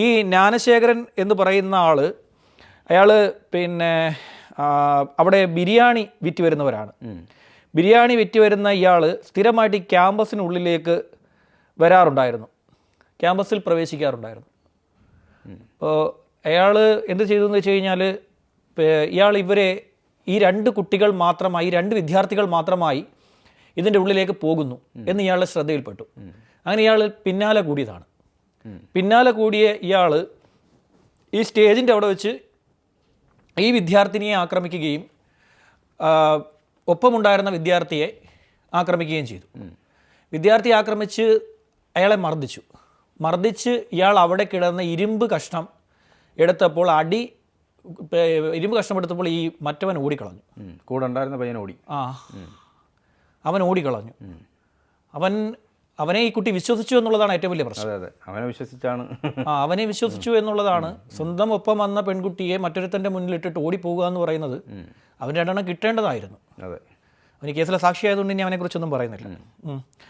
ഈ ജ്ഞാനശേഖരൻ എന്ന് പറയുന്ന ആള് അയാൾ പിന്നെ അവിടെ ബിരിയാണി വിറ്റ് വരുന്നവരാണ്. ബിരിയാണി വിറ്റ് വരുന്ന ഇയാൾ സ്ഥിരമായിട്ട് ഈ ക്യാമ്പസിനുള്ളിലേക്ക് വരാറുണ്ടായിരുന്നു, ക്യാമ്പസിൽ പ്രവേശിക്കാറുണ്ടായിരുന്നു. അപ്പോൾ അയാൾ എന്ത് ചെയ്തു എന്ന് വെച്ച് കഴിഞ്ഞാൽ ഇയാൾ ഈ രണ്ട് കുട്ടികൾ മാത്രമായി, രണ്ട് വിദ്യാർത്ഥികൾ മാത്രമായി ഇതിൻ്റെ ഉള്ളിലേക്ക് പോകുന്നു എന്ന് ഇയാളുടെ ശ്രദ്ധയിൽപ്പെട്ടു. അങ്ങനെ ഇയാൾ പിന്നാലെ കൂടിയതാണ്. പിന്നാലെ കൂടിയ ഇയാൾ ഈ സ്റ്റേജിൻ്റെ അവിടെ വെച്ച് ഈ വിദ്യാർത്ഥിനിയെ ആക്രമിക്കുകയും ഒപ്പമുണ്ടായിരുന്ന വിദ്യാർത്ഥിയെ ആക്രമിക്കുകയും ചെയ്തു. വിദ്യാർത്ഥിയെ ആക്രമിച്ച് അയാളെ മർദ്ദിച്ച് ഇയാൾ അവിടെ കിടന്ന ഇരുമ്പ് കഷ്ണം എടുത്തപ്പോൾ ഇരുമ്പ് കഷ്ണം എടുത്തപ്പോൾ ഈ മറ്റവൻ ഓടിക്കളഞ്ഞു. കൂടെ ഉണ്ടായിരുന്ന പയ്യൻ ഓടി. അവൻ ഓടിക്കളഞ്ഞു. അവനെ ഈ കുട്ടി വിശ്വസിച്ചു എന്നുള്ളതാണ് ഏറ്റവും വലിയ പ്രശ്നം. അതെ, അവനെ വിശ്വസിച്ചാണ്. അവനെ വിശ്വസിച്ചു എന്നുള്ളതാണ്. സ്വന്തം ഒപ്പം വന്ന പെൺകുട്ടിയെ മറ്റൊരുത്തൻ്റെ മുന്നിൽ ഇട്ടിട്ട് ഓടിപ്പോകുക എന്ന് പറയുന്നത് അവൻ രണ്ടെണ്ണം കിട്ടേണ്ടതായിരുന്നു. അതെ, അവന് കേസിലെ സാക്ഷിയായതുകൊണ്ട് ഇനി അവനെക്കുറിച്ചൊന്നും പറയുന്നില്ല.